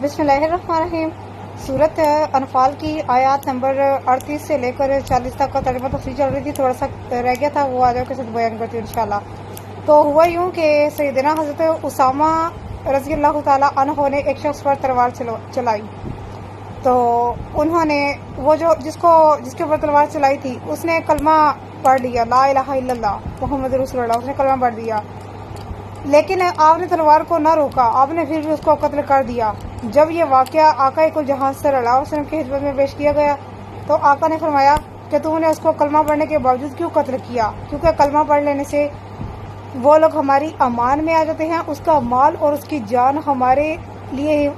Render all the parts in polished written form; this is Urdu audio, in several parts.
بسم اللہ الرحمن الرحیم۔ سورت انفال کی آیات نمبر 38 سے لے کر 40 تک کا ترجمہ تفصیل چل رہی تھی، تھوڑا سا رہ گیا تھا، وہ آج کے ساتھ بیان کرتی ہوں انشاءاللہ۔ تو ہوا یوں کہ سیدنا حضرت اسامہ رضی اللہ تعالیٰ عنہ نے ایک شخص پر تلوار چلائی، تو انہوں نے جس کے اوپر تلوار چلائی تھی اس نے کلمہ پڑھ لیا، لا الہ الا اللہ محمد رسول اللہ، اس نے کلمہ پڑھ دیا، لیکن آپ نے تلوار کو نہ روکا، آپ نے پھر بھی اس کو قتل کر دیا۔ جب یہ واقعہ آقا کل جہاں صلی اللہ علیہ وسلم کی خدمت میں پیش کیا گیا تو آقا نے فرمایا کہ تم نے اس کو کلمہ پڑھنے کے باوجود کیوں قتل کیا؟ کیونکہ کلمہ پڑھ لینے سے وہ لوگ ہماری امان میں آ جاتے ہیں، اس کا مال اور اس کی جان ہمارے لیے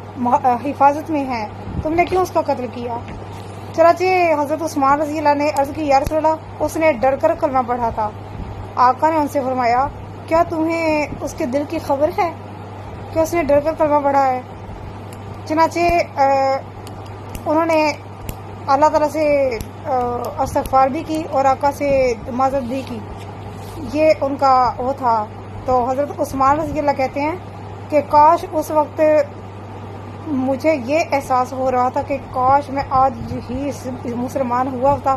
حفاظت میں ہے، تم نے کیوں اس کا قتل کیا؟ چنانچہ حضرت عثمان رضی اللہ نے عرض کی، یا رسول اللہ، اس نے ڈر کر کلمہ پڑھا تھا۔ آقا نے ان سے فرمایا، کیا تمہیں اس کے دل کی خبر ہے کہ اس نے ڈر کر کلمہ پڑھا ہے؟ چنانچہ انہوں نے اللہ تعالیٰ سے استغفار بھی کی اور آقا سے معذرت بھی کی، یہ ان کا وہ تھا۔ تو حضرت عثمان رضی اللہ کہتے ہیں کہ کاش اس وقت مجھے یہ احساس ہو رہا تھا کہ کاش میں آج ہی مسلمان ہوا ہوتا،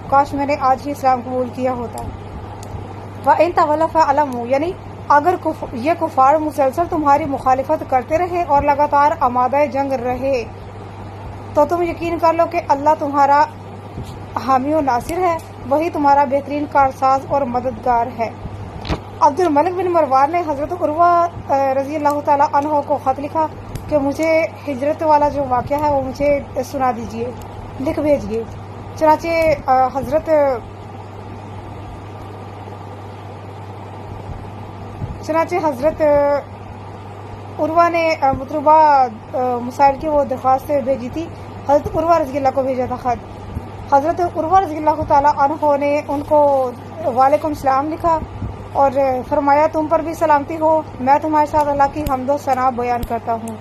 کاش میں نے آج ہی اسلام قبول کیا ہوتا۔ وَإِن تَوَلَّوْا فَاعْلَمُوا، یعنی اگر یہ کفار مسلسل تمہاری مخالفت کرتے رہے اور لگاتار آمادہ جنگ رہے تو تم یقین کر لو کہ اللہ تمہارا حامی و ناصر ہے، وہی تمہارا بہترین کارساز اور مددگار ہے۔ عبد الملک بن مروان نے حضرت عروہ رضی اللہ تعالیٰ عنہ کو خط لکھا کہ مجھے ہجرت والا جو واقعہ ہے وہ مجھے سنا دیجئے، لکھ بھیجئے۔ چنانچہ حضرت عروہ نے مطلوبہ مسائل کی وہ درخواست بھیجی تھی، حضرت عروہ رضی اللہ کو بھیجا تھا خط۔ حضرت عروہ رضی اللہ تعالیٰ عنہ نے ان کو وعلیکم السلام لکھا اور فرمایا، تم پر بھی سلامتی ہو، میں تمہارے ساتھ اللہ کی حمد و ثنا بیان کرتا ہوں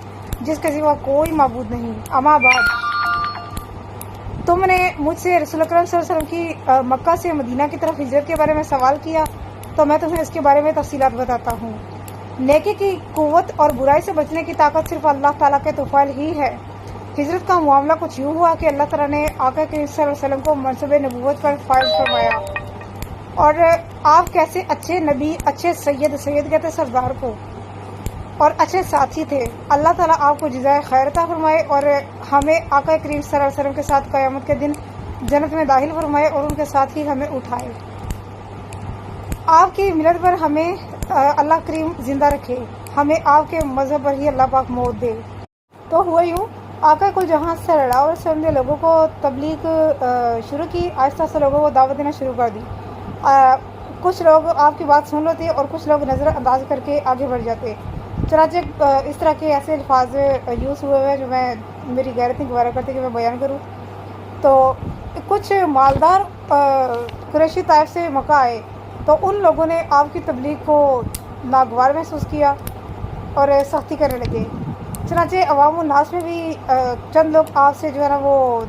جس کے سوا کوئی معبود نہیں، اما بعد تم نے مجھ سے رسول اکرم صلی اللہ علیہ وسلم کی مکہ سے مدینہ کی طرف ہجرت کے بارے میں سوال کیا تو میں تمہیں اس کے بارے میں تفصیلات بتاتا ہوں۔ نیکی کی قوت اور برائی سے بچنے کی طاقت صرف اللہ تعالیٰ کے توفیل ہی ہے۔ ہجرت کا معاملہ کچھ یوں ہوا کہ اللہ تعالیٰ نے آقا کریم صلی اللہ علیہ وسلم کو منصب نبوت پر فائز فرمایا، اور آپ کیسے اچھے نبی، اچھے سید کہتے سردار کو، اور اچھے ساتھی تھے۔ اللہ تعالیٰ آپ کو جزائے خیر عطا فرمائے اور ہمیں آقا کریم صلی اللہ علیہ وسلم کے ساتھ قیامت کے دن جنت میں داخل فرمائے اور ان کے ساتھ ہی ہمیں اٹھائے۔ آپ کی ملت پر ہمیں اللہ کریم زندہ رکھے، ہمیں آپ کے مذہب پر ہی اللہ پاک موت دے۔ تو ہوا یوں، آقا کل جہاں صلی اللہ علیہ وسلم نے لوگوں کو تبلیغ شروع کی، آہستہ آہستہ لوگوں کو دعوت دینا شروع کر دی۔ کچھ لوگ آپ کی بات سن لیتے اور کچھ لوگ نظر انداز کر کے آگے بڑھ جاتے۔ چنانچہ اس طرح کے ایسے الفاظ یوز ہوئے ہوئے جو میری غیرت نہیں گوارا کرتی کہ میں بیان کروں۔ تو کچھ مالدار قریشی طائف سے مکہ آئے تو ان لوگوں نے آپ کی تبلیغ کو ناگوار محسوس کیا اور سختی کرنے لگے۔ چنانچہ عوام الناس میں بھی چند لوگ آپ سے جو ہے نا وہ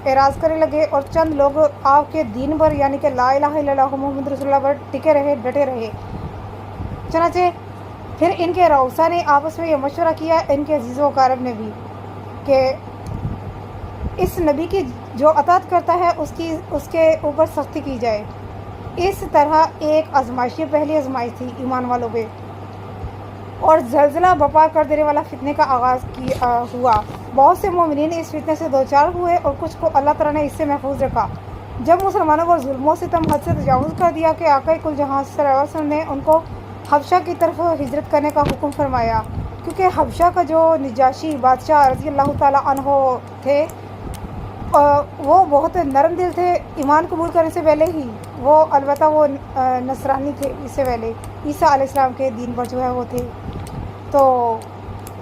اعراض کرنے لگے، اور چند لوگ آپ کے دین پر یعنی کہ لا الہ الا اللہ محمد رسول اللہ پر ٹکے رہے، ڈٹے رہے۔ چنانچہ پھر ان کے رؤسا نے آپس میں یہ مشورہ کیا، ان کے عزیز و اقارب نے بھی، کہ اس نبی کی جو اطاعت کرتا ہے اس کے اوپر سختی کی جائے۔ اس طرح ایک آزمائش، یہ پہلی آزمائش تھی ایمان والوں پہ، اور زلزلہ برپا کر دینے والا فتنے کا آغاز ہوا۔ بہت سے مومنین اس فتنے سے دوچار ہوئے اور کچھ کو اللہ تعالیٰ نے اس سے محفوظ رکھا۔ جب مسلمانوں پر ظلم و ستم حد سے تجاوز کر دیا کہ آقا کل جہاں صلی اللہ علیہ وسلم نے ان کو حبشہ کی طرف ہجرت کرنے کا حکم فرمایا، کیونکہ حبشہ کا جو نجاشی بادشاہ رضی اللہ تعالیٰ عنہ تھے وہ بہت نرم دل تھے، ایمان قبول کرنے سے پہلے ہی وہ البتہ وہ نصرانی تھے، اس سے پہلے عیسیٰ علیہ السلام کے دین پر جو ہے وہ تھے۔ تو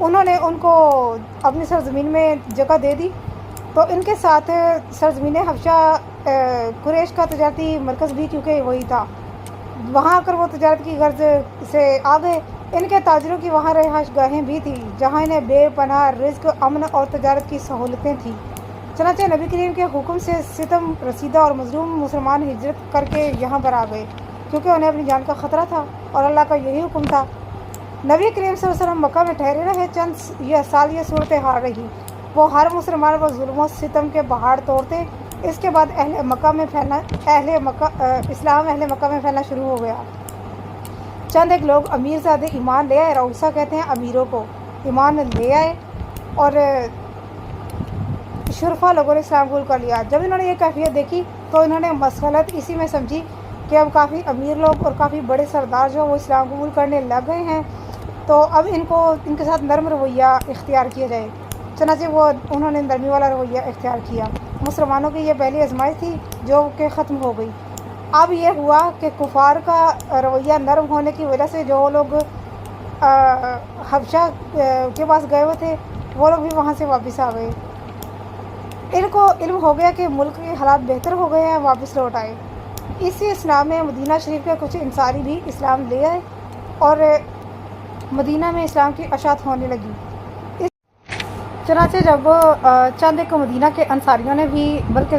انہوں نے ان کو اپنی سرزمین میں جگہ دے دی، تو ان کے ساتھ سرزمین حبشہ قریش کا تجارتی مرکز بھی کیونکہ وہی تھا، وہاں آ کر وہ تجارت کی غرض سے آ گئے۔ ان کے تاجروں کی وہاں رہائش گاہیں بھی تھیں جہاں انہیں بے پناہ رزق، امن اور تجارت کی سہولتیں تھیں۔ چنانچہ نبی کریم کے حکم سے ستم رسیدہ اور مظلوم مسلمان ہجرت کر کے یہاں پر آ گئے، کیونکہ انہیں اپنی جان کا خطرہ تھا اور اللہ کا یہی حکم تھا۔ نبی کریم صلی اللہ علیہ وسلم مکہ میں ٹھہرے رہے، چند یہ سال یہ صورتحال رہی، وہ ہر مسلمان پر ظلم و ستم کے پہاڑ توڑتے۔ اس کے بعد اسلام اہل مکہ میں پھیلنا شروع ہو گیا۔ چند ایک لوگ امیر زادے ایمان لے آئے، روسا کہتے ہیں امیروں کو، ایمان لے آئے اور شرفا لوگوں نے اسلام قبول کر لیا۔ جب انہوں نے یہ کیفیت دیکھی تو انہوں نے مسئلت اسی میں سمجھی کہ اب کافی امیر لوگ اور کافی بڑے سردار جو وہ اسلام قبول کرنے لگ گئے ہیں، تو اب ان کے ساتھ نرم رویہ اختیار کیا جائے۔ چنانچہ انہوں نے نرمی والا رویہ اختیار کیا۔ مسلمانوں کی یہ پہلی آزمائش تھی جو کہ ختم ہو گئی۔ اب یہ ہوا کہ کفار کا رویہ نرم ہونے کی وجہ سے جو لوگ حبشہ کے پاس گئے ہوئے تھے وہ لوگ بھی وہاں سے واپس آ گئے۔ ان کو علم ہو گیا کہ ملک کے حالات بہتر ہو گئے ہیں، واپس لوٹ آئے۔ اسی اسلام میں مدینہ شریف کے کچھ انصاری بھی اسلام لے آئے اور مدینہ میں اسلام کی اشاعت ہونے لگی۔ چنانچہ جب چند ایک مدینہ کے انصاریوں نے بھی بلکہ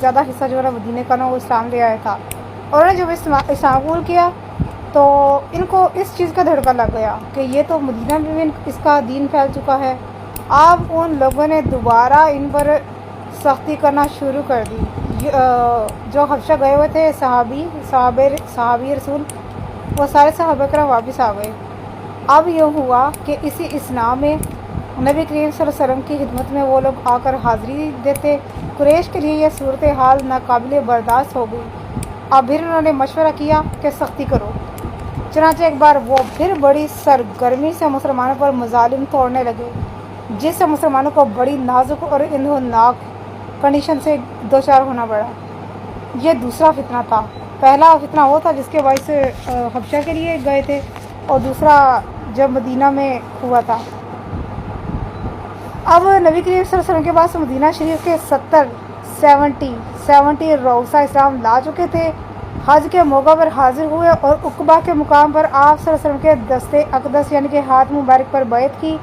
زیادہ حصہ جو ہے مدینہ کا نا وہ اسلام لے آیا تھا، اور انہوں نے جب اسلام قبول کیا تو ان کو اس چیز کا دھڑکا لگ گیا کہ یہ تو مدینہ میں بھی اس کا دین پھیل چکا ہے۔ اب ان لوگوں نے دوبارہ ان پر سختی کرنا شروع کر دی۔ جو حبشہ گئے ہوئے تھے صحابی رسول، وہ سارے صحابہ کرام واپس آ گئے۔ اب یہ ہوا کہ اسی اسلام میں نبی کریم صلی اللہ علیہ وسلم کی خدمت میں وہ لوگ آ کر حاضری دیتے۔ قریش کے لیے یہ صورتحال ناقابل برداشت ہو گئی۔ اب پھر انہوں نے مشورہ کیا کہ سختی کرو۔ چنانچہ ایک بار وہ پھر بڑی سرگرمی سے مسلمانوں پر مظالم توڑنے لگے، جس سے مسلمانوں کو بڑی نازک اور اندھوناک کنڈیشن سے دوچار ہونا پڑا۔ یہ دوسرا فتنہ تھا۔ پہلا فتنہ وہ تھا جس کے باعث حبشہ کے لیے گئے تھے، اور دوسرا جب مدینہ میں ہوا تھا۔ اب نبی کریم صلی اللہ علیہ وسلم کے پاس مدینہ شریف کے 70 روسا اسلام لا چکے تھے۔ حج کے موقع پر حاضر ہوئے اور عقبہ کے مقام پر آپ صلی اللہ علیہ وسلم کے دستے اقدس یعنی کہ ہاتھ مبارک پر بیعت کی۔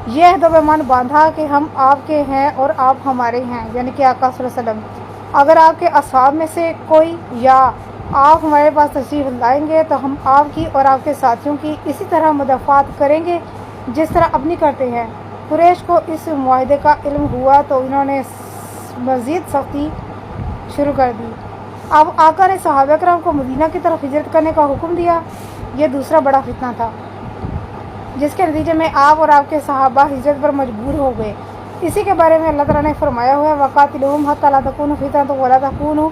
یہ عہد و پیمان باندھا کہ ہم آپ کے ہیں اور آپ ہمارے ہیں، یعنی کہ آقا صلی اللہ علیہ وسلم۔ اگر آپ کے اصحاب میں سے کوئی یا آپ ہمارے پاس تشریف لائیں گے تو ہم آپ کی اور آپ کے ساتھیوں کی اسی طرح مدافعت کریں گے جس طرح اپنی کرتے ہیں۔ قریش کو اس معاہدے کا علم ہوا تو انہوں نے مزید سختی شروع کر دی۔ اب آقا نے صحابہ کرام کو مدینہ کی طرف ہجرت کرنے کا حکم دیا۔ یہ دوسرا بڑا فتنہ تھا جس کے نتیجے میں آپ اور آپ کے صحابہ ہجرت پر مجبور ہو گئے۔ اسی کے بارے میں اللہ تعالیٰ نے فرمایا ہوا ہے وَقَاتِلُوهُمْ حَتَّىٰ لَا تَكُونَ فِتْنَةٌ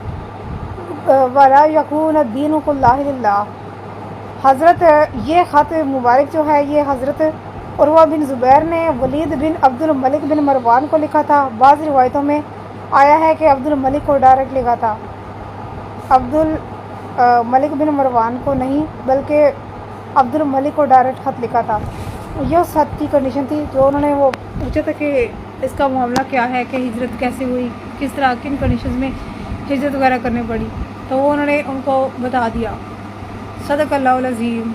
وَلَا يَكُونَ الدِّينُ كُلُّهُ لِلَّهِ۔ حضرت یہ خط مبارک جو ہے یہ حضرت عروہ بن زبیر نے ولید بن عبد الملک بن مروان کو لکھا تھا۔ بعض روایتوں میں آیا ہے کہ عبد الملک کو ڈائریکٹ لکھا تھا، عبد الملک بن مروان کو نہیں بلکہ عبد الملک کو ڈائریکٹ خط لکھا تھا۔ یہ اس خط کی کنڈیشن تھی جو انہوں نے وہ پوچھا تھا کہ اس کا معاملہ کیا ہے، کہ ہجرت کیسے ہوئی، کس طرح کن کنڈیشنز میں ہجرت وغیرہ کرنی پڑی، تو وہ انہوں نے ان کو بتا دیا۔ صدق اللہ العظیم۔